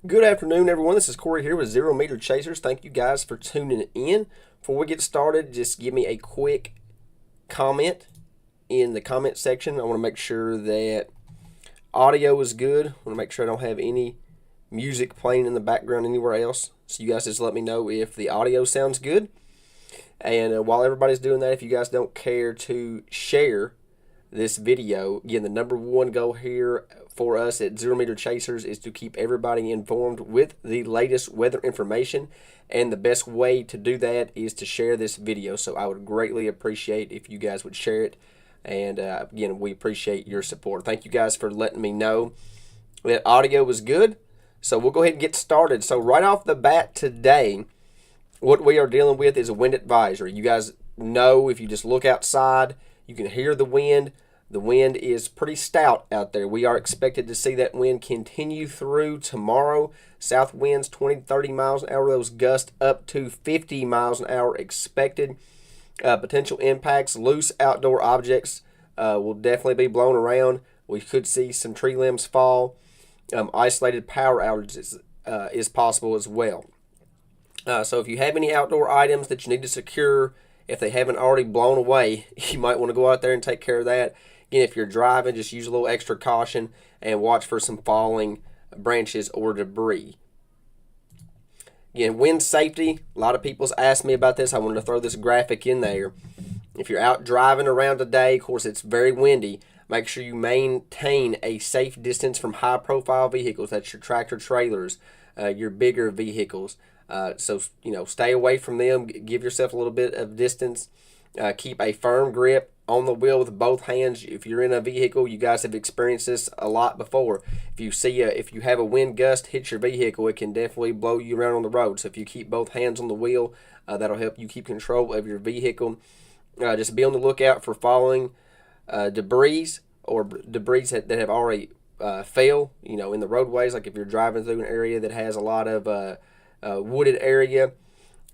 Good afternoon, everyone. This is Corey here with 0 Meter Chasers. Thank you guys for tuning in. Before we get started, just give me a quick comment in the comment section. I want to make sure that audio is good. I want to make sure I don't have any music playing in the background anywhere else. So you guys just let me know if the audio sounds good. And while everybody's doing that, if you guys don't care to share this video, again, the number one goal here for us at 0 Meter Chasers is to keep everybody informed with the latest weather information, and the best way to do that is to share this video. So I would greatly appreciate if you guys would share it, and again, we appreciate your support. Thank you guys for letting me know that audio was good. So we'll go ahead and get started. So right off the bat today, what we are dealing with is a wind advisory. You guys know, if you just look outside, you can hear the wind. The wind is pretty stout out there. We are expected to see that wind continue through tomorrow. South winds 20 to 30 miles an hour. Those gusts up to 50 miles an hour expected. Potential impacts, loose outdoor objects will definitely be blown around. We could see some tree limbs fall. Isolated power outages is possible as well. So if you have any outdoor items that you need to secure, if they haven't already blown away, you might want to go out there and take care of that. Again, if you're driving, just use a little extra caution and watch for some falling branches or debris. Again, wind safety. A lot of people's asked me about this. I wanted to throw this graphic in there. If you're out driving around today, of course, it's very windy. Make sure you maintain a safe distance from high-profile vehicles. That's your tractor trailers, your bigger vehicles. So, stay away from them. Give yourself a little bit of distance. Keep a firm grip on the wheel with both hands. If you're in a vehicle, you guys have experienced this a lot before. If you have a wind gust hit your vehicle, it can definitely blow you around on the road. So if you keep both hands on the wheel, that'll help you keep control of your vehicle. Just be on the lookout for falling debris or debris that have already fell, in the roadways. Like if you're driving through an area that has a lot of wooded area,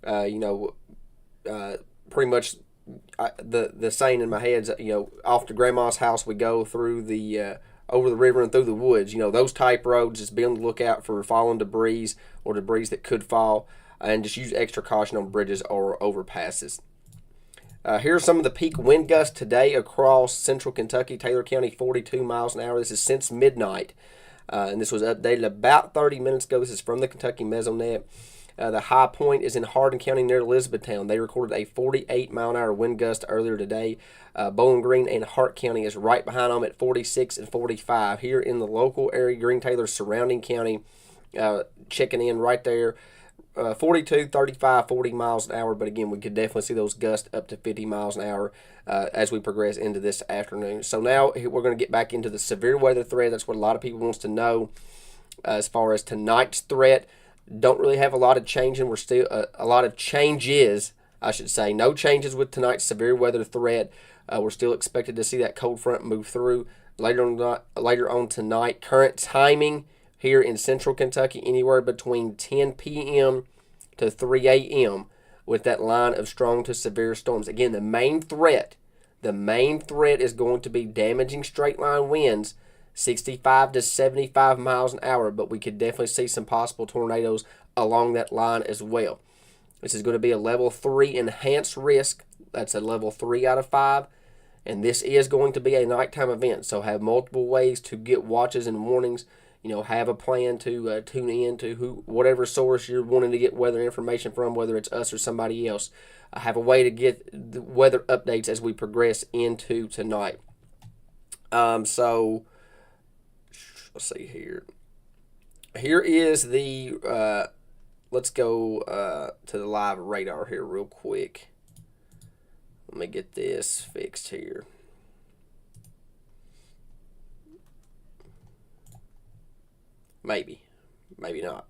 pretty much the saying in my head is, off to grandma's house we go, through the over the river and through the woods. Those type roads, just be on the lookout for fallen debris or debris that could fall, and just use extra caution on bridges or overpasses. Here are some of the peak wind gusts today across central Kentucky. Taylor County, 42 miles an hour. This is since midnight, and this was updated about 30 minutes ago. This is from the Kentucky Mesonet. The high point is in Hardin County near Elizabethtown. They recorded a 48 mile an hour wind gust earlier today. Bowling Green and Hart County is right behind them at 46 and 45. Here in the local area, Green Taylor surrounding county, checking in right there. 42, 35, 40 miles an hour. But again, we could definitely see those gusts up to 50 miles an hour as we progress into this afternoon. So now we're going to get back into the severe weather threat. That's what a lot of people wants to know as far as tonight's threat. Don't really have a lot of changing. We're still a lot of changes, I should say. No changes with tonight's severe weather threat. We're still expected to see that cold front move through later on tonight. Current timing here in central Kentucky, anywhere between 10 p.m. to 3 a.m. with that line of strong to severe storms. Again, the main threat is going to be damaging straight line winds, 65 to 75 miles an hour, but we could definitely see some possible tornadoes along that line as well. This is going to be a level 3 enhanced risk. That's a level 3 out of 5, and this is going to be a nighttime event, so have multiple ways to get watches and warnings. Have a plan to tune in to whatever source you're wanting to get weather information from, whether it's us or somebody else. Have a way to get the weather updates as we progress into tonight. So let's see here. Here is the, let's go to the live radar here real quick. Let me get this fixed here. Maybe not.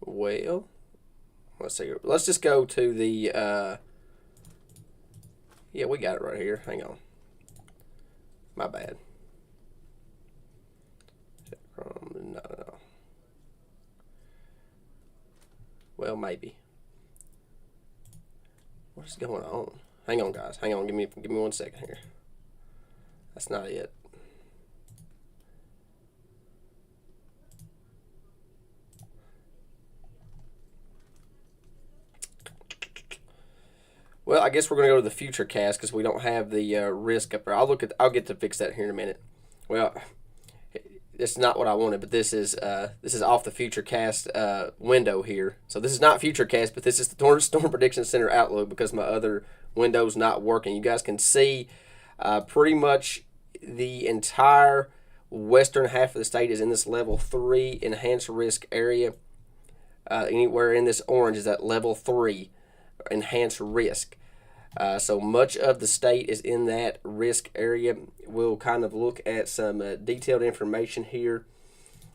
Well, let's see here. Let's just go to the, yeah, we got it right here. Hang on. My bad. No. Well, maybe. What's going on? Hang on, guys. Hang on. Give me 1 second here. That's not it. Well, I guess we're going to go to the future cast because we don't have the risk up there. I'll get to fix that here in a minute. Well, it's not what I wanted, but this is off the future cast window here. So this is not future cast, but this is the Storm Prediction Center Outlook because my other window's not working. You guys can see pretty much the entire western half of the state is in this level 3 enhanced risk area. Anywhere in this orange is at level 3 enhanced risk. So much of the state is in that risk area. We'll kind of look at some detailed information here.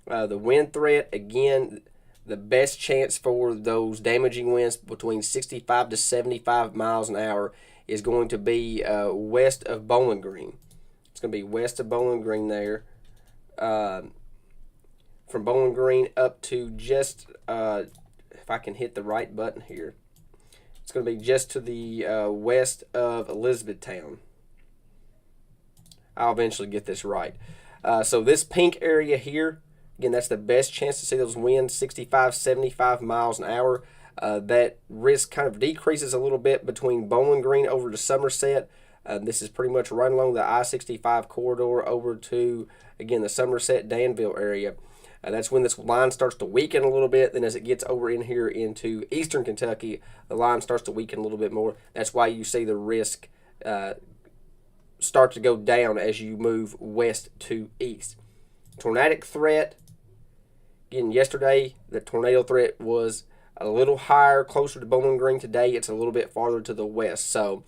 The wind threat, again, the best chance for those damaging winds between 65 to 75 miles an hour is going to be west of Bowling Green. It's going to be west of Bowling Green there. From Bowling Green up to just, if I can hit the right button here, it's going to be just to the west of Elizabethtown. I'll eventually get this right. So this pink area here, again, that's the best chance to see those winds, 65, 75 miles an hour. That risk kind of decreases a little bit between Bowling Green over to Somerset. This is pretty much right along the I-65 corridor over to, again, the Somerset-Danville area. That's when this line starts to weaken a little bit. Then as it gets over in here into eastern Kentucky, the line starts to weaken a little bit more. That's why you see the risk start to go down as you move west to east. Tornadic threat. Again, yesterday the tornado threat was a little higher, closer to Bowling Green. Today it's a little bit farther to the west. So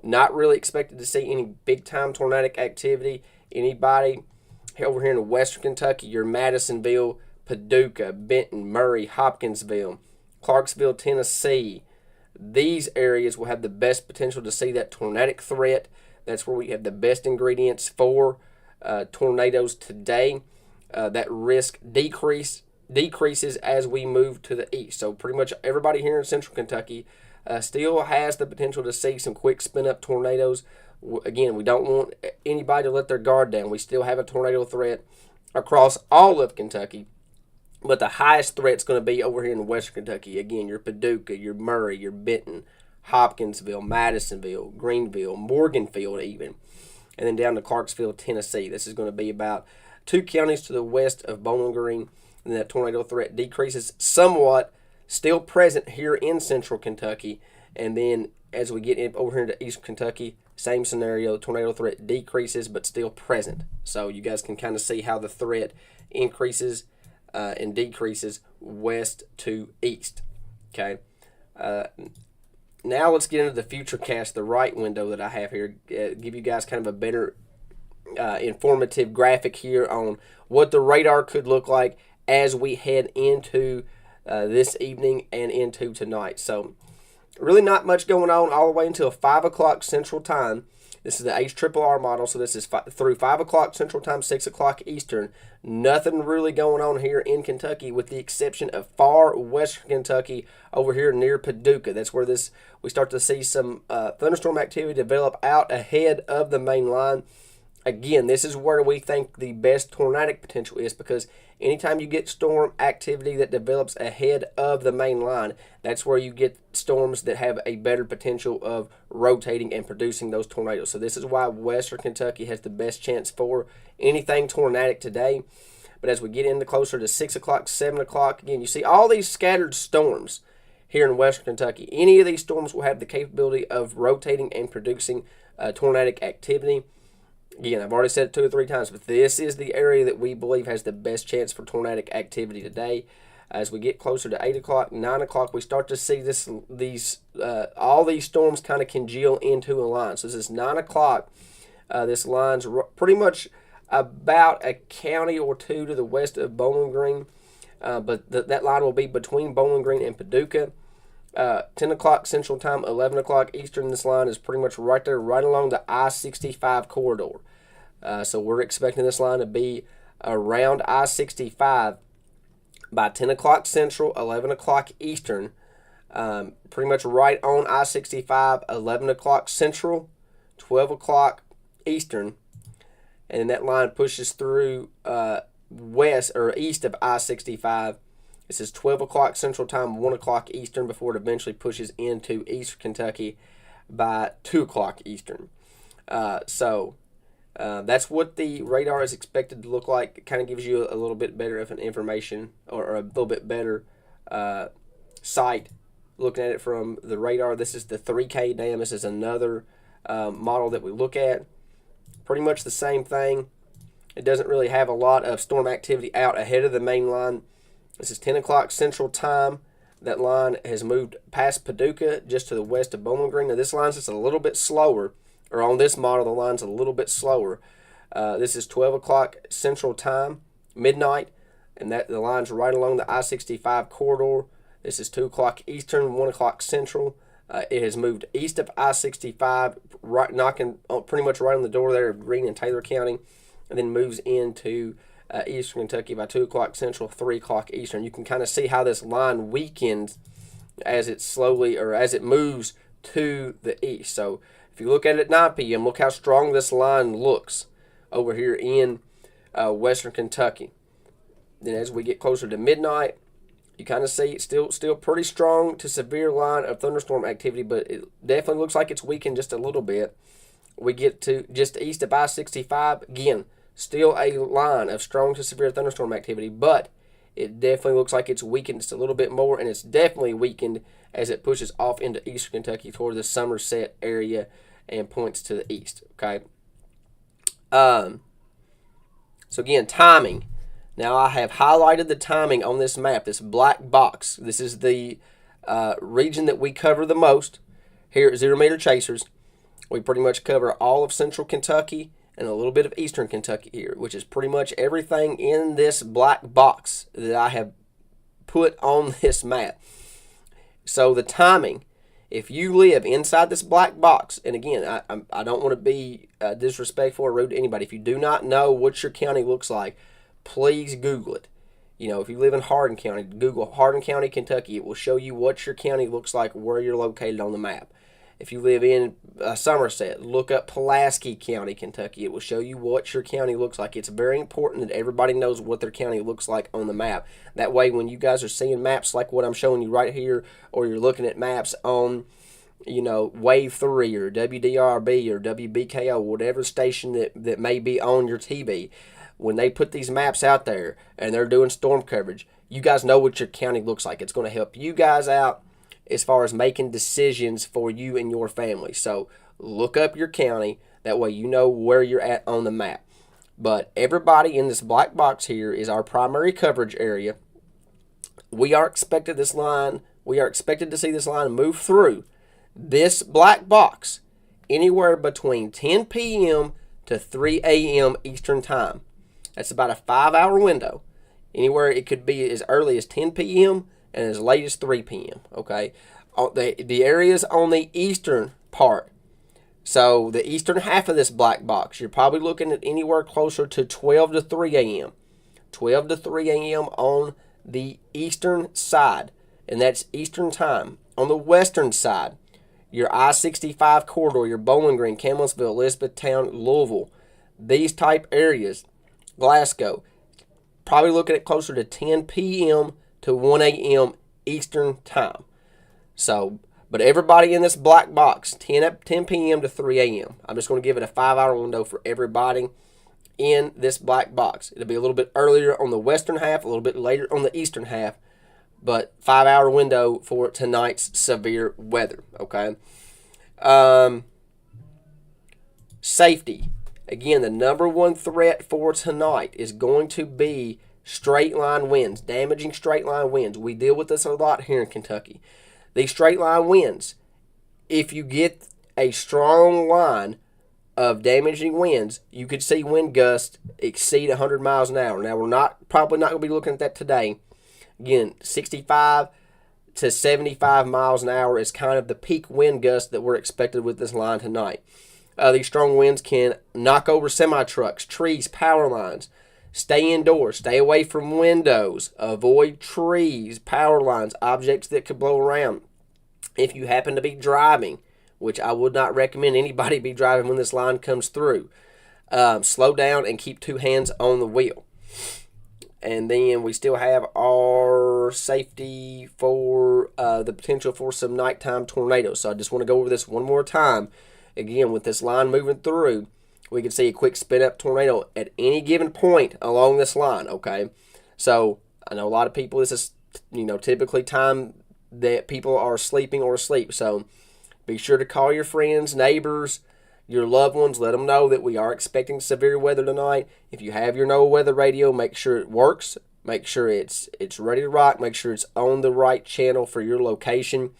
not really expected to see any big-time tornadic activity. Anybody over here in western Kentucky, your Madisonville, Paducah, Benton, Murray, Hopkinsville, Clarksville, Tennessee, these areas will have the best potential to see that tornadic threat. That's where we have the best ingredients for tornadoes today. That risk decreases as we move to the east. So pretty much everybody here in central Kentucky still has the potential to see some quick spin-up tornadoes. Again, we don't want anybody to let their guard down. We still have a tornado threat across all of Kentucky, but the highest threat is going to be over here in western Kentucky. Again, your Paducah, your Murray, your Benton, Hopkinsville, Madisonville, Greenville, Morganfield even, and then down to Clarksville, Tennessee. This is going to be about 2 counties to the west of Bowling Green, and that tornado threat decreases somewhat, still present here in central Kentucky, and then as we get over here into eastern Kentucky, same scenario, tornado threat decreases but still present. So you guys can kind of see how the threat increases and decreases west to east. Okay. Now let's get into the future cast, the right window that I have here. Give you guys kind of a better informative graphic here on what the radar could look like as we head into this evening and into tonight. So really not much going on all the way until 5 o'clock Central Time. This is the HRRR model, so this is through 5 o'clock Central Time, 6 o'clock Eastern. Nothing really going on here in Kentucky with the exception of far western Kentucky over here near Paducah. That's where we start to see some thunderstorm activity develop out ahead of the main line. Again, this is where we think the best tornadic potential is because anytime you get storm activity that develops ahead of the main line, that's where you get storms that have a better potential of rotating and producing those tornadoes. So this is why western Kentucky has the best chance for anything tornadic today. But as we get into closer to 6 o'clock, 7 o'clock, again, you see all these scattered storms here in western Kentucky. Any of these storms will have the capability of rotating and producing tornadic activity. Again, I've already said it 2 or 3 times, but this is the area that we believe has the best chance for tornadic activity today. As we get closer to 8 o'clock, 9 o'clock, we start to see all these storms kind of congeal into a line. So this is 9 o'clock. This line's pretty much about a county or 2 to the west of Bowling Green, but that line will be between Bowling Green and Paducah. 10 o'clock Central Time, 11 o'clock Eastern. This line is pretty much right there, right along the I-65 corridor. So we're expecting this line to be around I-65 by 10 o'clock Central, 11 o'clock Eastern. Pretty much right on I-65, 11 o'clock Central, 12 o'clock Eastern. and then that line pushes through west or east of I-65. This is 12 o'clock Central Time, 1 o'clock Eastern, before it eventually pushes into Eastern Kentucky by 2 o'clock Eastern. That's what the radar is expected to look like. It kind of gives you a little bit better of an information, or a little bit better sight looking at it from the radar. This is the 3K dam. This is another model that we look at. Pretty much the same thing. It doesn't really have a lot of storm activity out ahead of the main line. This is 10 o'clock Central Time. That line has moved past Paducah, just to the west of Bowling Green. Now this line's just a little bit slower, or on this model the line's a little bit slower. This is 12 o'clock Central Time, midnight, and that the line's right along the I-65 corridor. This is 2 o'clock Eastern, 1 o'clock Central. It has moved east of I-65, right, knocking pretty much right on the door there of Greene and Taylor County, and then moves into Eastern Kentucky by 2 o'clock Central, 3 o'clock Eastern. You can kind of see how this line weakens as it slowly, or as it moves to the east. So if you look at it at 9 p.m., look how strong this line looks over here in Western Kentucky. Then as we get closer to midnight, you kind of see it's still pretty strong to severe line of thunderstorm activity, but it definitely looks like it's weakened just a little bit. We get to just east of I-65, again, still a line of strong to severe thunderstorm activity, but it definitely looks like it's weakened just a little bit more, and it's definitely weakened as it pushes off into Eastern Kentucky toward the Somerset area and points to the east. Okay. So again, timing. Now I have highlighted the timing on this map, this black box. This is the region that we cover the most here at 0 Meter Chasers. We pretty much cover all of Central Kentucky and a little bit of Eastern Kentucky here, which is pretty much everything in this black box that I have put on this map. So the timing, if you live inside this black box, and again, I don't want to be disrespectful or rude to anybody. If you do not know what your county looks like, please Google it. You know, if you live in Hardin County, Google Hardin County, Kentucky. It will show you what your county looks like, where you're located on the map. If you live in Somerset, look up Pulaski County, Kentucky. It will show you what your county looks like. It's very important that everybody knows what their county looks like on the map. That way, when you guys are seeing maps like what I'm showing you right here, or you're looking at maps on, you know, Wave 3 or WDRB or WBKO, whatever station that may be on your TV, when they put these maps out there and they're doing storm coverage, you guys know what your county looks like. It's going to help you guys out as far as making decisions for you and your family. So look up your county. That way you know where you're at on the map. But everybody in this black box here is our primary coverage area. We are expected to see this line move through this black box anywhere between 10 p.m. to 3 a.m. Eastern Time. That's about a 5-hour window. Anywhere it could be as early as 10 p.m. and as late as 3 p.m. Okay, the areas on the eastern part, so the eastern half of this black box, you're probably looking at anywhere closer to 12 to 3 a.m. 12 to 3 a.m. on the eastern side, and that's Eastern Time. On the western side, your I-65 corridor, your Bowling Green, Campbellsville, Elizabethtown, Louisville, these type areas, Glasgow, probably looking at closer to 10 p.m. to 1 a.m. Eastern Time. So, but everybody in this black box, 10 p.m. to 3 a.m. I'm just going to give it a 5-hour window for everybody in this black box. It'll be a little bit earlier on the western half, a little bit later on the eastern half, but 5-hour window for tonight's severe weather. Okay. Safety. Again, the number one threat for tonight is going to be straight line winds, damaging straight line winds. We deal with this a lot here in Kentucky. These straight line winds, if you get a strong line of damaging winds, you could see wind gusts exceed 100 miles an hour. Now, we're probably not going to be looking at that today. Again, 65 to 75 miles an hour is kind of the peak wind gust that we're expected with this line tonight. These strong winds can knock over semi-trucks, trees, power lines. Stay indoors. Stay away from windows. Avoid trees, power lines, objects that could blow around. If you happen to be driving, which I would not recommend anybody be driving when this line comes through, slow down and keep two hands on the wheel. And then we still have our safety for the potential for some nighttime tornadoes. So I just want to go over this one more time. Again, with this line moving through, we can see a quick spin up tornado at any given point along this line, okay? So I know a lot of people, this is, typically time that people are sleeping or asleep. So be sure to call your friends, neighbors, your loved ones. Let them know that we are expecting severe weather tonight. If you have your NOAA weather radio, make sure it works. Make sure it's ready to rock. Make sure it's on the right channel for your location.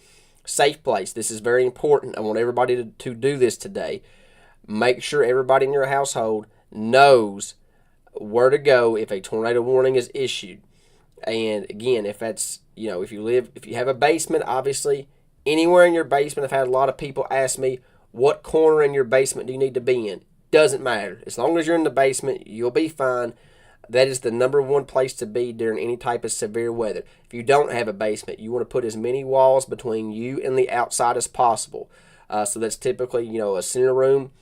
Safe place. This is very important. I want everybody to do this today. Make sure everybody in your household knows where to go if a tornado warning is issued. And again, if that's, if you have a basement, obviously, anywhere in your basement, I've had a lot of people ask me, what corner in your basement do you need to be in? Doesn't matter. As long as you're in the basement, you'll be fine. That is the number one place to be during any type of severe weather. If you don't have a basement, you want to put as many walls between you and the outside as possible. So that's typically, a center room,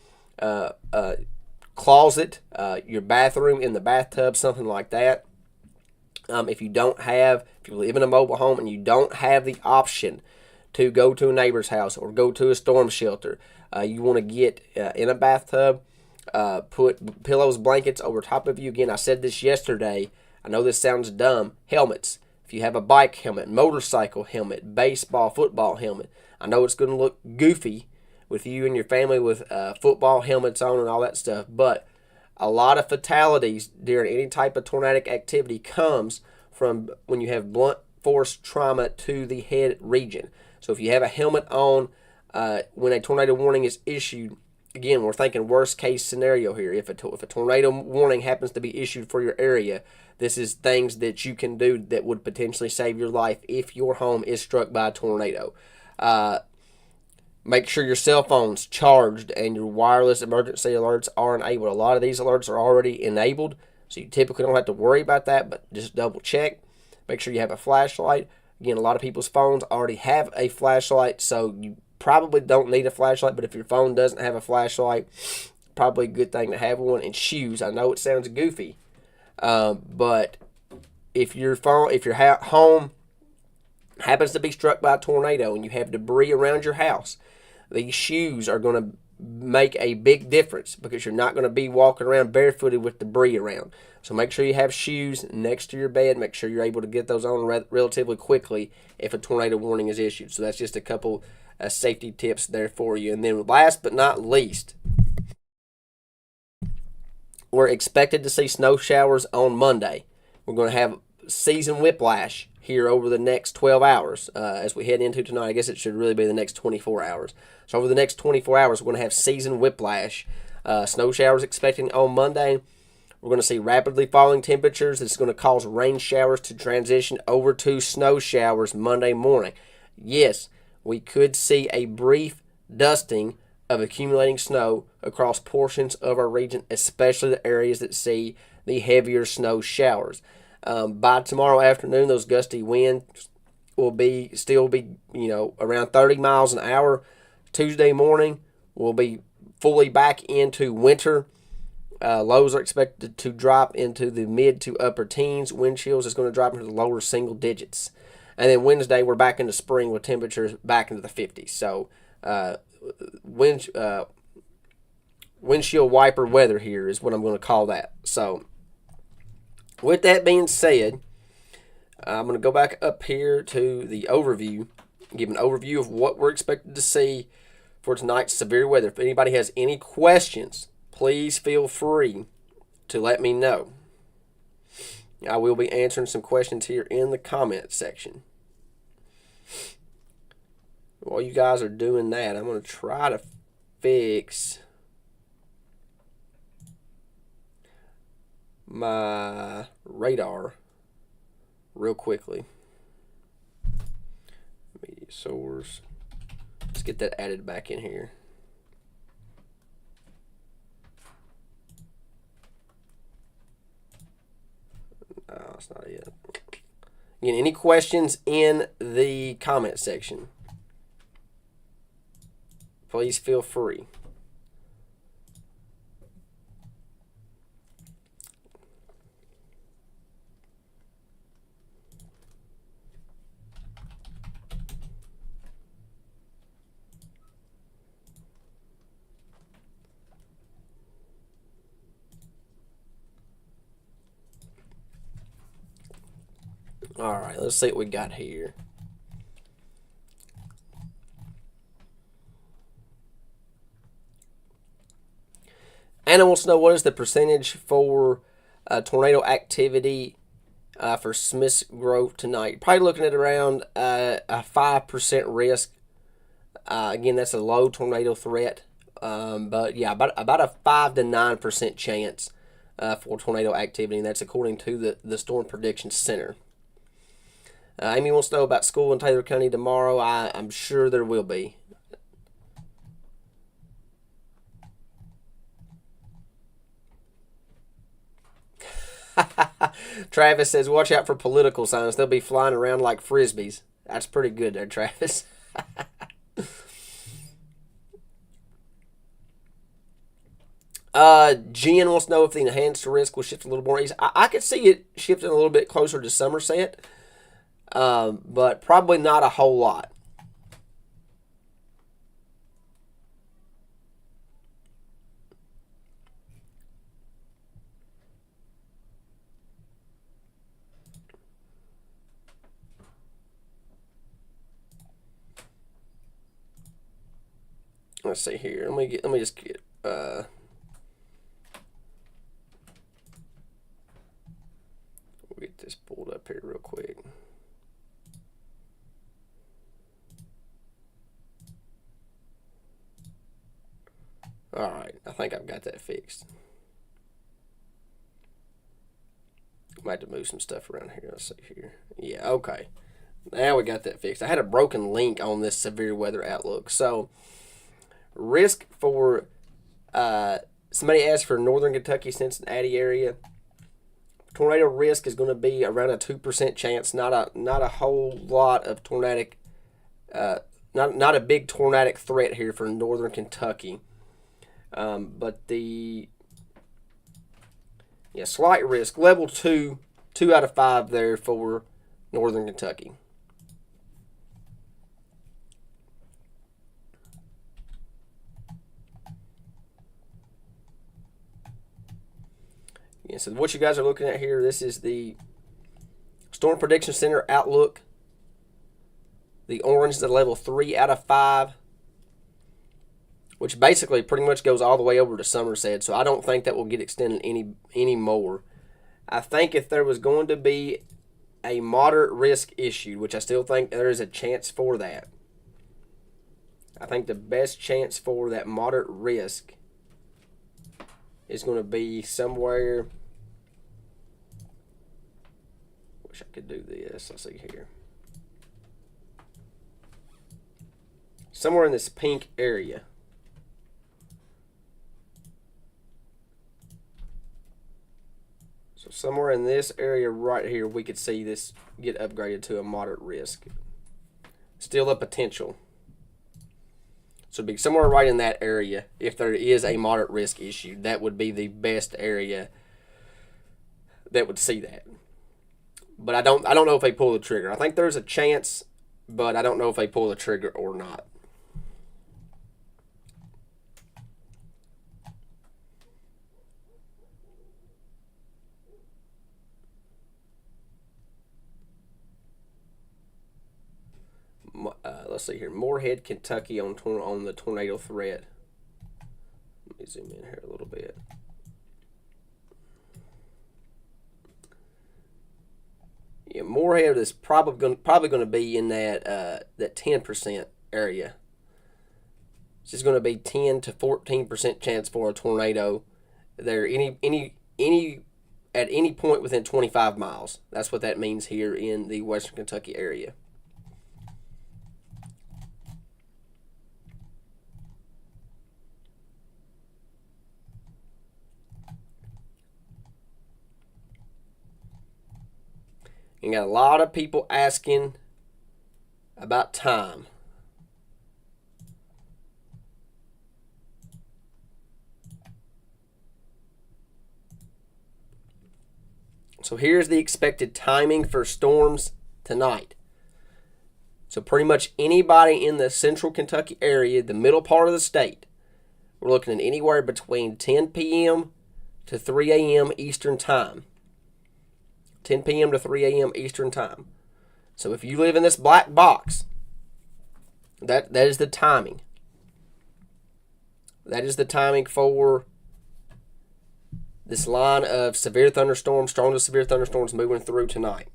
closet, your bathroom, in the bathtub, something like that. If you live in a mobile home and you don't have the option to go to a neighbor's house or go to a storm shelter, you want to get in a bathtub, put pillows, blankets over top of you. Again, I said this yesterday. I know this sounds dumb. Helmets. If you have a bike helmet, motorcycle helmet, baseball, football helmet, I know it's going to look goofy with you and your family with football helmets on and all that stuff, but a lot of fatalities during any type of tornadic activity comes from when you have blunt force trauma to the head region. So if you have a helmet on when a tornado warning is issued, again, we're thinking worst case scenario here. If a tornado warning happens to be issued for your area, this is things that you can do that would potentially save your life if your home is struck by a tornado. Make sure your cell phone's charged and your wireless emergency alerts are enabled. A lot of these alerts are already enabled, so you typically don't have to worry about that, but just double check. Make sure you have a flashlight. Again, a lot of people's phones already have a flashlight, so you probably don't need a flashlight, but if your phone doesn't have a flashlight, probably a good thing to have one. And shoes. I know it sounds goofy, but if your home happens to be struck by a tornado and you have debris around your house, these shoes are going to make a big difference because you're not going to be walking around barefooted with debris around. So make sure you have shoes next to your bed. Make sure you're able to get those on relatively quickly if a tornado warning is issued. So that's just a couple safety tips there for you. And then last but not least, we're expected to see snow showers on Monday. We're going to have season whiplash here over the next 12 hours as we head into tonight. I guess it should really be the next 24 hours. So over the next 24 hours, we're going to have season whiplash. Snow showers expecting on Monday. We're going to see rapidly falling temperatures. It's going to cause rain showers to transition over to snow showers Monday morning. Yes, we could see a brief dusting of accumulating snow across portions of our region, especially the areas that see the heavier snow showers. By tomorrow afternoon, those gusty winds will still be around 30 miles an hour. Tuesday morning, we'll be fully back into winter. Lows are expected to drop into the mid to upper teens. Wind chills is going to drop into the lower single digits. And then Wednesday, we're back into spring with temperatures back into the 50s. So windshield wiper weather here is what I'm going to call that. So with that being said, I'm going to go back up here to the overview, give an overview of what we're expected to see for tonight's severe weather. If anybody has any questions, please feel free to let me know. I will be answering some questions here in the comment section. While you guys are doing that, I'm going to try to fix my radar real quickly. Media source. Let's get that added back in here. No, that's not it. Again, any questions in the comment section? Please feel free. All right, let's see what we got here. Anna wants to know what is the percentage for tornado activity for Smith's Grove tonight. Probably looking at around a 5% risk. Again, that's a low tornado threat. But yeah, about a 5 to 9% chance for tornado activity, and that's according to the Storm Prediction Center. Amy wants to know about school in Taylor County tomorrow. I'm sure there will be. Travis says, watch out for political signs. They'll be flying around like frisbees. That's pretty good there, Travis. Jen wants to know if the enhanced risk will shift a little more easy. I could see it shifting a little bit closer to Somerset, but probably not a whole lot. Let's see here. Let me just get we'll get this pulled up here real quick. All right, I think I've got that fixed. Might have to move some stuff around here. Let's see here. Yeah, okay. Now we got that fixed. I had a broken link on this severe weather outlook. So risk for somebody asked for Northern Kentucky, Cincinnati area. Tornado risk is going to be around a 2% chance. Not a whole lot of tornadic, not a big tornadic threat here for Northern Kentucky. But the slight risk, level 2 out of 5 there for Northern Kentucky. Yeah, so what you guys are looking at here, this is the Storm Prediction Center outlook. The orange is a level 3 out of 5, which basically pretty much goes all the way over to Somerset. So I don't think that will get extended any more. I think if there was going to be a moderate risk issued, which I still think there is a chance for that, I think the best chance for that moderate risk is going to be somewhere. Wish I could do this. Let's see here. Somewhere in this pink area. So somewhere in this area right here, we could see this get upgraded to a moderate risk. Still a potential. So it'd be somewhere right in that area. If there is a moderate risk issue, that would be the best area that would see that. But I don't know if they pull the trigger. I think there's a chance, but I don't know if they pull the trigger or not. Let's see here. Moorhead, Kentucky on the tornado threat. Let me zoom in here a little bit. Yeah, Moorhead is probably going to be in that 10% area. It's just going to be 10 to 14% chance for a tornado there at any point within 25 miles. That's what that means here in the Western Kentucky area. And got a lot of people asking about time. So here's the expected timing for storms tonight. So pretty much anybody in the central Kentucky area, the middle part of the state, we're looking at anywhere between 10 p.m. to 3 a.m. Eastern time. 10 p.m. to 3 a.m. Eastern Time. So if you live in this black box, that is the timing. That is the timing for this line of severe thunderstorms, strong to severe thunderstorms moving through tonight.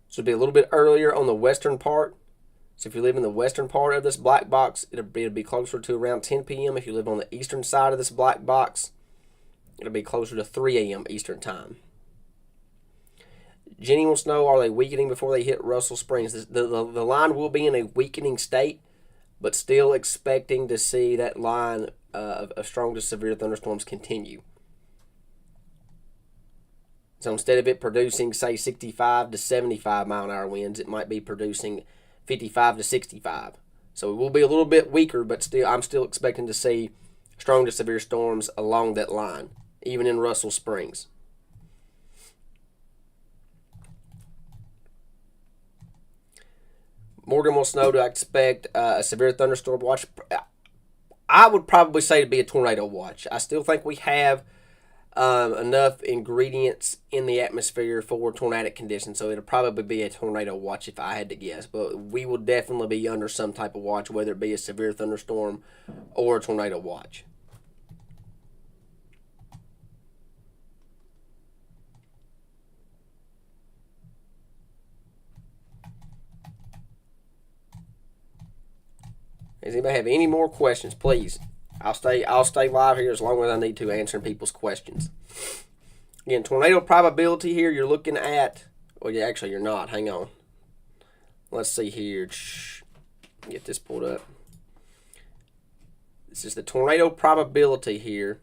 So it'll be a little bit earlier on the western part. So if you live in the western part of this black box, it'll be closer to around 10 p.m. If you live on the eastern side of this black box, it'll be closer to 3 a.m. Eastern Time. Jenny wants to know, are they weakening before they hit Russell Springs? The line will be in a weakening state, but still expecting to see that line of strong to severe thunderstorms continue. So instead of it producing, say, 65 to 75 mile an hour winds, it might be producing 55 to 65. So it will be a little bit weaker, but still, I'm still expecting to see strong to severe storms along that line, even in Russell Springs. Morgan wants to know, do I expect a severe thunderstorm watch? I would probably say to be a tornado watch. I still think we have enough ingredients in the atmosphere for tornadic conditions, so it'll probably be a tornado watch if I had to guess. But we will definitely be under some type of watch, whether it be a severe thunderstorm or a tornado watch. Does anybody have any more questions? Please. I'll stay live here as long as I need to, answering people's questions. Again, tornado probability here, you're looking at, well, yeah, actually you're not. Hang on. Let's see here. Get this pulled up. This is the tornado probability here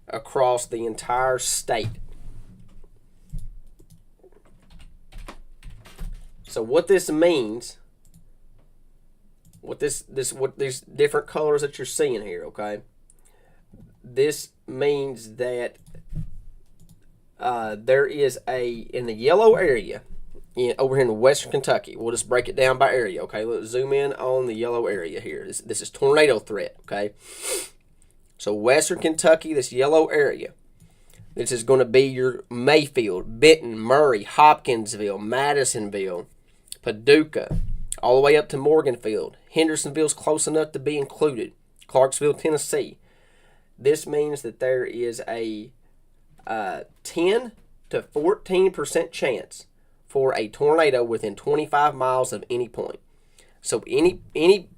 across the entire state. So what this means, what these different colors that you're seeing here, okay? This means that there is in the yellow area over here in western Kentucky. We'll just break it down by area, okay? Let's zoom in on the yellow area here. This is tornado threat, okay? So western Kentucky, this yellow area, this is going to be your Mayfield, Benton, Murray, Hopkinsville, Madisonville, Paducah, all the way up to Morganfield. Hendersonville's close enough to be included. Clarksville, Tennessee. This means that there is a 10 to 14% chance for a tornado within 25 miles of any point. So any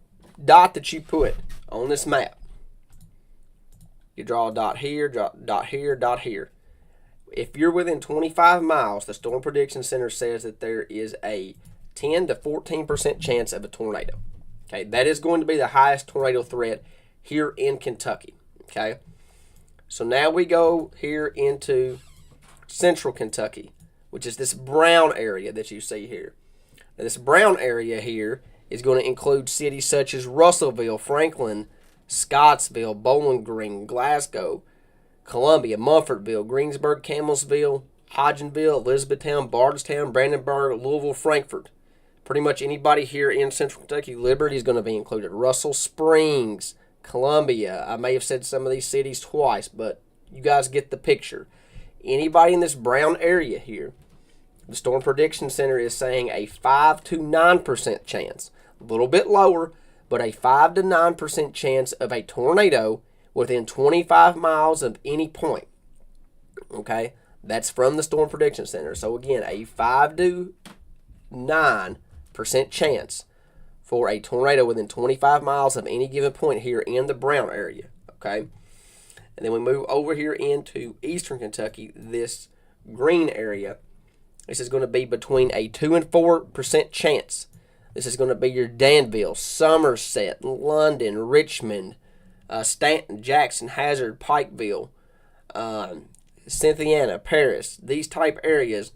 dot that you put on this map, you draw a dot here, dot here, dot here. If you're within 25 miles, the Storm Prediction Center says that there is a 10 to 14% chance of a tornado. Okay, that is going to be the highest tornado threat here in Kentucky. Okay, so now we go here into central Kentucky, which is this brown area that you see here. Now, this brown area here is going to include cities such as Russellville, Franklin, Scottsville, Bowling Green, Glasgow, Columbia, Munfordville, Greensburg, Campbellsville, Hodgenville, Elizabethtown, Bardstown, Brandenburg, Louisville, Frankfort. Pretty much anybody here in central Kentucky, Liberty is going to be included. Russell Springs, Columbia. I may have said some of these cities twice, but you guys get the picture. Anybody in this brown area here, the Storm Prediction Center is saying a 5 to 9% chance. A little bit lower, but a 5 to 9% chance of a tornado within 25 miles of any point. Okay? That's from the Storm Prediction Center. So again, a 5 to 9% chance for a tornado within 25 miles of any given point here in the brown area. Okay? And then we move over here into eastern Kentucky, this green area. This is going to be between a 2 and 4% chance. This is going to be your Danville, Somerset, London, Richmond, Stanton, Jackson, Hazard, Pikeville, Cynthiana, Paris. These type areas.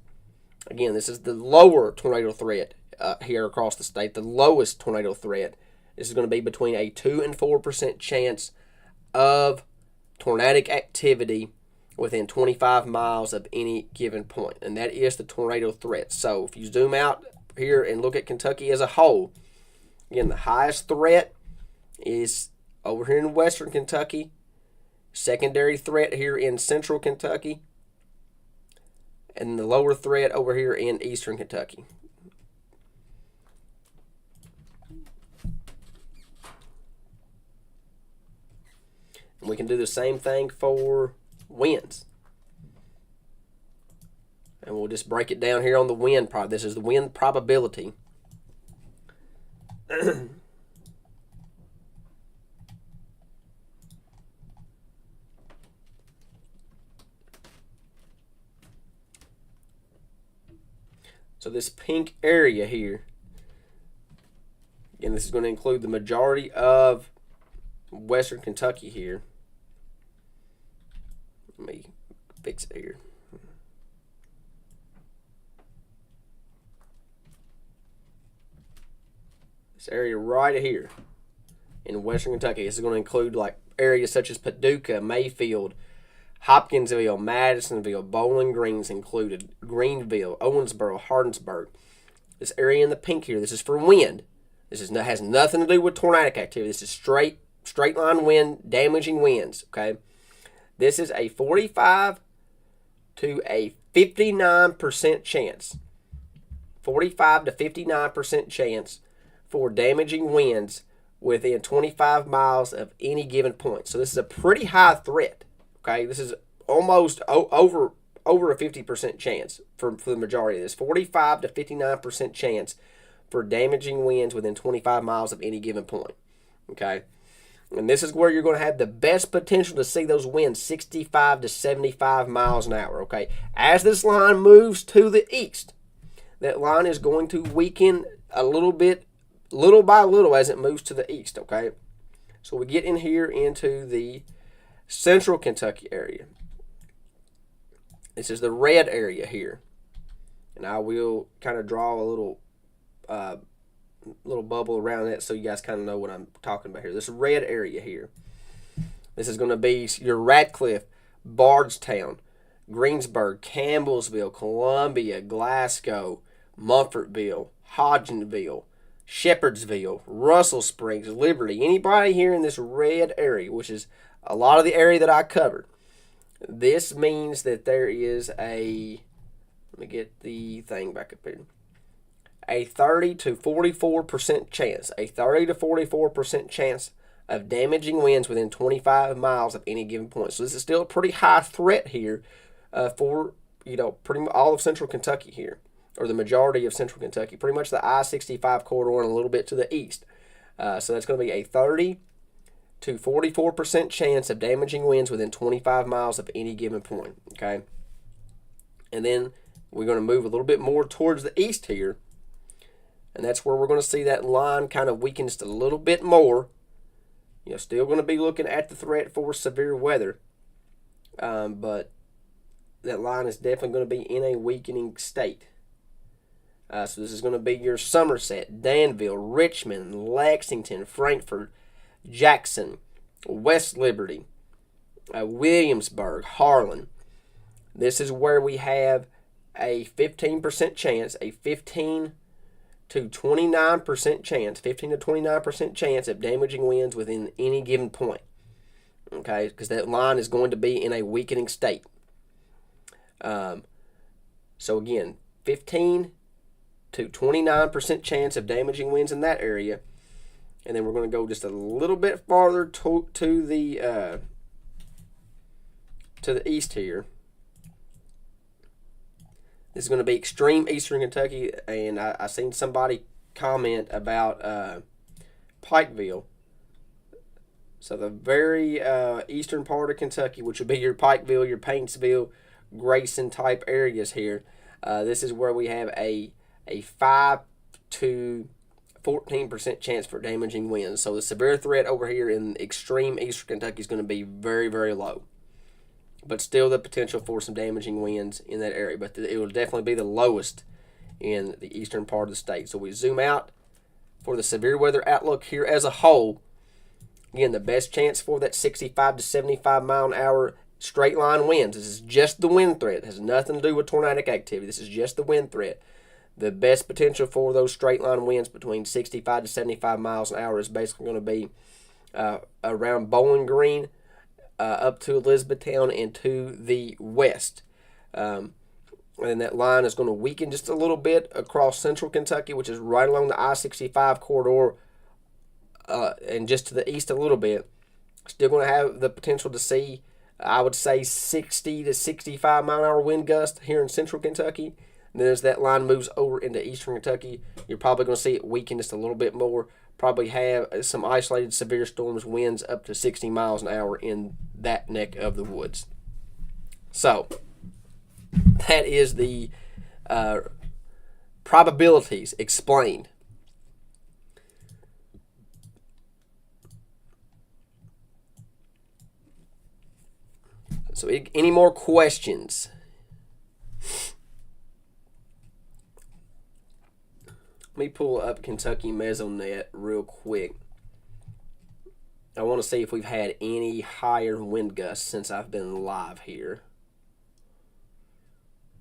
Again, this is the lower tornado threat here across the state. The lowest tornado threat This is going to be between a 2 and 4% chance of tornadic activity within 25 miles of any given point, and that is the tornado threat. So if you zoom out here and look at Kentucky as a whole, again, the highest threat is over here in western Kentucky, secondary threat here in central Kentucky, and the lower threat over here in eastern Kentucky. And we can do the same thing for winds. And we'll just break it down here on the wind. This is the wind probability. So this pink area here, again, this is going to include the majority of western Kentucky here. Let me fix it here. This area right here in western Kentucky, this is going to include like areas such as Paducah, Mayfield, Hopkinsville, Madisonville, Bowling Green's included, Greenville, Owensboro, Hardinsburg. This area in the pink here, this is for wind. This has nothing to do with tornadic activity. This is straight line wind, damaging winds, okay? This is a 45 to a 59% chance. 45 to 59% chance for damaging winds within 25 miles of any given point. So this is a pretty high threat, okay? This is almost over a 50% chance for the majority of this. 45 to 59% chance for damaging winds within 25 miles of any given point, okay? And this is where you're going to have the best potential to see those winds 65 to 75 miles an hour, okay? As this line moves to the east, that line is going to weaken a little bit, little by little, as it moves to the east, okay? So we get in here into the central Kentucky area. This is the red area here. And I will kind of draw a little bubble around that so you guys kind of know what I'm talking about here. This red area here. This is going to be your Radcliffe, Bardstown, Greensburg, Campbellsville, Columbia, Glasgow, Mumfortville, Hodgenville, Shepherdsville, Russell Springs, Liberty. Anybody here in this red area, which is a lot of the area that I covered. This means that there is a, let me get the thing back up here, a 30 to 44% chance, a 30 to 44% chance of damaging winds within 25 miles of any given point. So this is still a pretty high threat here for, pretty much all of central Kentucky here, or the majority of central Kentucky, pretty much the I-65 corridor and a little bit to the east. So that's going to be a 30 to 44% chance of damaging winds within 25 miles of any given point, okay? And then we're going to move a little bit more towards the east here, and that's where we're going to see that line kind of weaken just a little bit more. Still going to be looking at the threat for severe weather, but that line is definitely going to be in a weakening state. So this is going to be your Somerset, Danville, Richmond, Lexington, Frankfort, Jackson, West Liberty, Williamsburg, Harlan. This is where we have a 15% chance, a 15 to 29% chance, 15 to 29% chance of damaging winds within any given point. Okay, because that line is going to be in a weakening state. So again, 15 to 29% chance of damaging winds in that area. And then we're going to go just a little bit farther to the east here. This is going to be extreme eastern Kentucky, and I seen somebody comment about Pikeville. So the very eastern part of Kentucky, which would be your Pikeville, your Paintsville, Grayson type areas here. This is where we have a 5 to 14% chance for damaging winds. So the severe threat over here in extreme eastern Kentucky is going to be very, very low. But still the potential for some damaging winds in that area. But it will definitely be the lowest in the eastern part of the state. So we zoom out for the severe weather outlook here as a whole, again, the best chance for that 65 to 75 mile an hour straight line winds. This is just the wind threat. It has nothing to do with tornadic activity. This is just the wind threat. The best potential for those straight line winds between 65 to 75 miles an hour is basically going to be around Bowling Green, up to Elizabethtown and to the west. And that line is going to weaken just a little bit across central Kentucky, which is right along the I-65 corridor, and just to the east a little bit. Still going to have the potential to see, I would say, 60 to 65 mile an hour wind gust here in central Kentucky. And then as that line moves over into eastern Kentucky, you're probably going to see it weaken just a little bit more. Probably have some isolated severe storms, winds up to 60 miles an hour in that neck of the woods. So that is the probabilities explained. So any more questions? Let me pull up Kentucky Mesonet real quick. I want to see if we've had any higher wind gusts since I've been live here.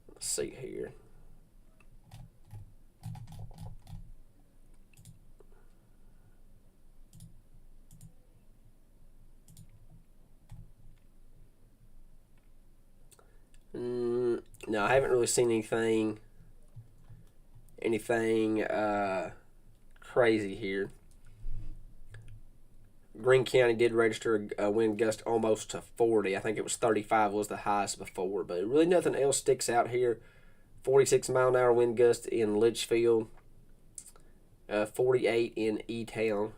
Let's see here. No, I haven't really seen anything crazy here. Greene County did register a wind gust almost to 40. I think it was 35 was the highest before, but really nothing else sticks out here. 46 mile an hour wind gust in Litchfield, 48 in E-Town.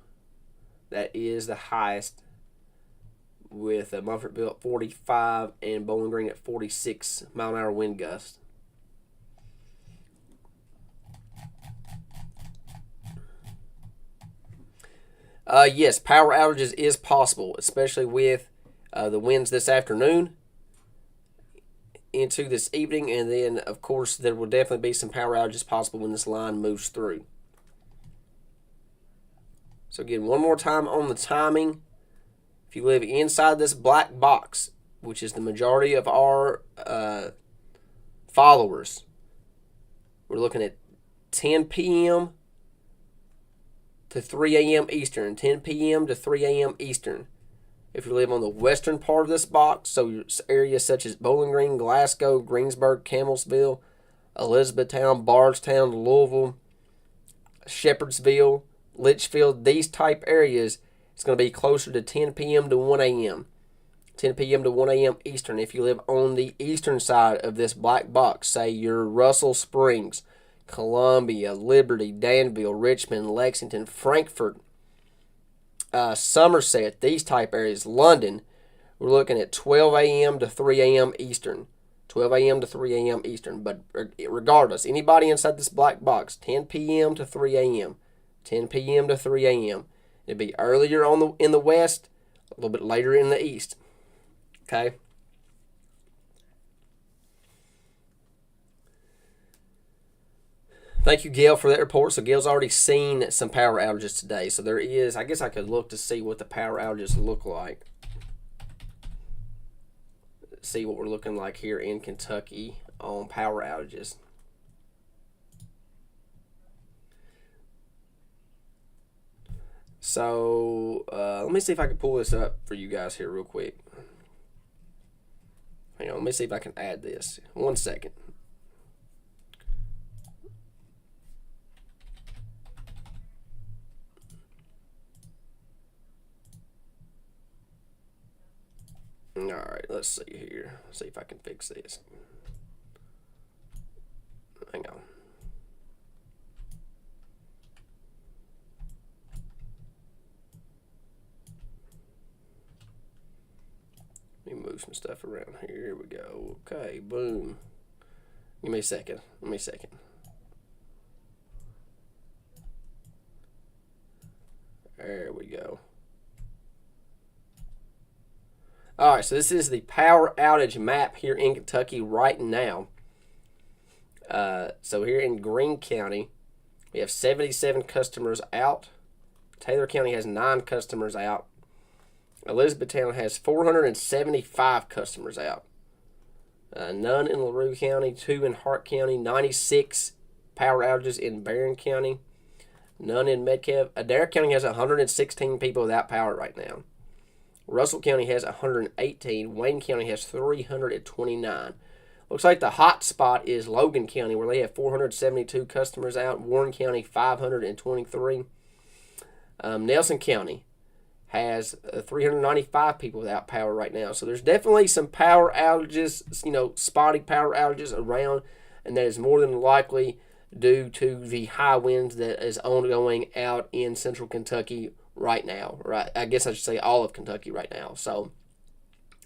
That is the highest, with Mumfordville at 45 and Bowling Green at 46 mile an hour wind gust. Yes, power outages is possible, especially with the winds this afternoon into this evening, and then, of course, there will definitely be some power outages possible when this line moves through. So, again, one more time on the timing. If you live inside this black box, which is the majority of our followers, we're looking at 10 p.m. to 3 a.m. Eastern, 10 p.m. to 3 a.m. Eastern. If you live on the western part of this box, so areas such as Bowling Green, Glasgow, Greensburg, Campbellsville, Elizabethtown, Bardstown, Louisville, Shepherdsville, Litchfield, these type areas, it's going to be closer to 10 p.m. to 1 a.m. 10 p.m. to 1 a.m. Eastern. If you live on the eastern side of this black box, say you're Russell Springs, Columbia, Liberty, Danville, Richmond, Lexington, Frankfort, Somerset, these type areas, London, we're looking at 12 a.m. to 3 a.m. Eastern. 12 a.m. to 3 a.m. Eastern. But regardless, anybody inside this black box, 10 p.m. to 3 a.m. 10 p.m. to 3 a.m. It'd be earlier in the west, a little bit later in the east. Okay? Thank you, Gail, for that report. So Gail's already seen some power outages today. So there is, I guess I could look to see what the power outages look like. See what we're looking like here in Kentucky on power outages. So let me see if I can pull this up for you guys here real quick. Hang on, let me see if I can add this. 1 second. Alright, let's see here. See if I can fix this. Hang on. Let me move some stuff around here. Here we go. Okay, boom. Give me a second. Give me a second. There we go. Alright, so this is the power outage map here in Kentucky right now. So here in Greene County, We have 77 customers out. Taylor County has 9 customers out. Elizabethtown has 475 customers out. None in LaRue County, 2 in Hart County, 96 power outages in Barron County, none in Metcalfe. Adair County has 116 people without power right now. Russell County has 118. Wayne County has 329. Looks like the hot spot is Logan County, where they have 472 customers out. Warren County, 523. Nelson County has 395 people without power right now. So there's definitely some power outages, spotty power outages around, and that is more than likely due to the high winds that is ongoing out in central Kentucky right now. Right, I guess I should say all of Kentucky right now. So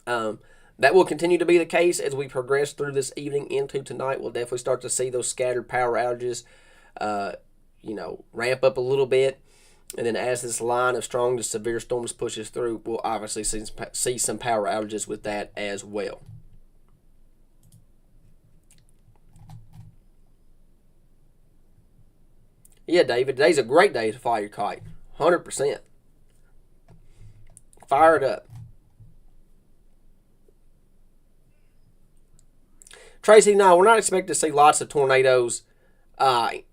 that will continue to be the case as we progress through this evening into tonight. We'll definitely start to see those scattered power outages, ramp up a little bit. And then as this line of strong to severe storms pushes through, we'll obviously see some power outages with that as well. Yeah, David, today's a great day to fly your kite. 100%. Fire it up. Tracy, no, we're not expecting to see lots of tornadoes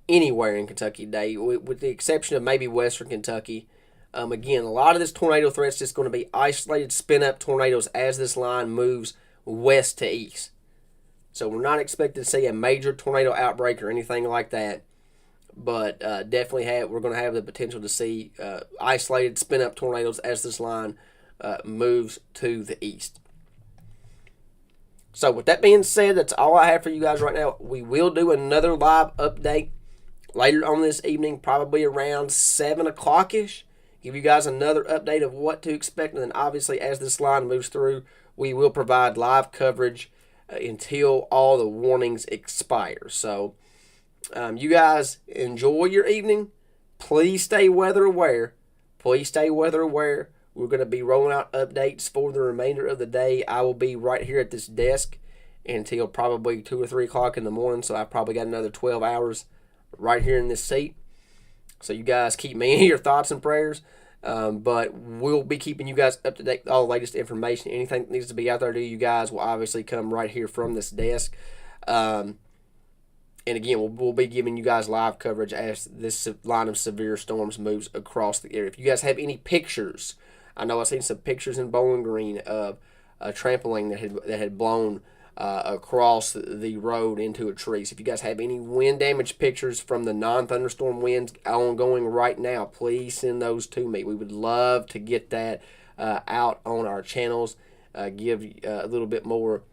anywhere in Kentucky today, with the exception of maybe western Kentucky. Again, a lot of this tornado threat is just going to be isolated, spin-up tornadoes as this line moves west to east. So we're not expecting to see a major tornado outbreak or anything like that. But definitely we're going to have the potential to see isolated spin-up tornadoes as this line moves to the east. So with that being said, that's all I have for you guys right now. We will do another live update later on this evening, probably around 7 o'clock-ish. Give you guys another update of what to expect. And then obviously as this line moves through, we will provide live coverage until all the warnings expire. So you guys enjoy your evening. Please stay weather aware. We're going to be rolling out updates for the remainder of the day. I will be right here at this desk until probably 2 or 3 o'clock in the morning. So I've probably got another 12 hours right here in this seat. So you guys keep me in your thoughts and prayers. But we'll be keeping you guys up to date with all the latest information. Anything that needs to be out there to you guys will obviously come right here from this desk. And again, we'll be giving you guys live coverage as this line of severe storms moves across the area. If you guys have any pictures, I know I've seen some pictures in Bowling Green of a trampoline that had blown across the road into a tree. So if you guys have any wind damage pictures from the non-thunderstorm winds ongoing right now, please send those to me. We would love to get that out on our channels. Give a little bit more.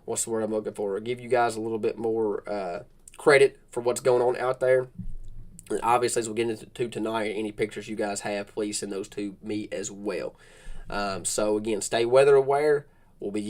What's the word I'm looking for? Give you guys a little bit more credit for what's going on out there. And obviously, as we get into tonight, any pictures you guys have, please send those to me as well. So again, stay weather aware. We'll be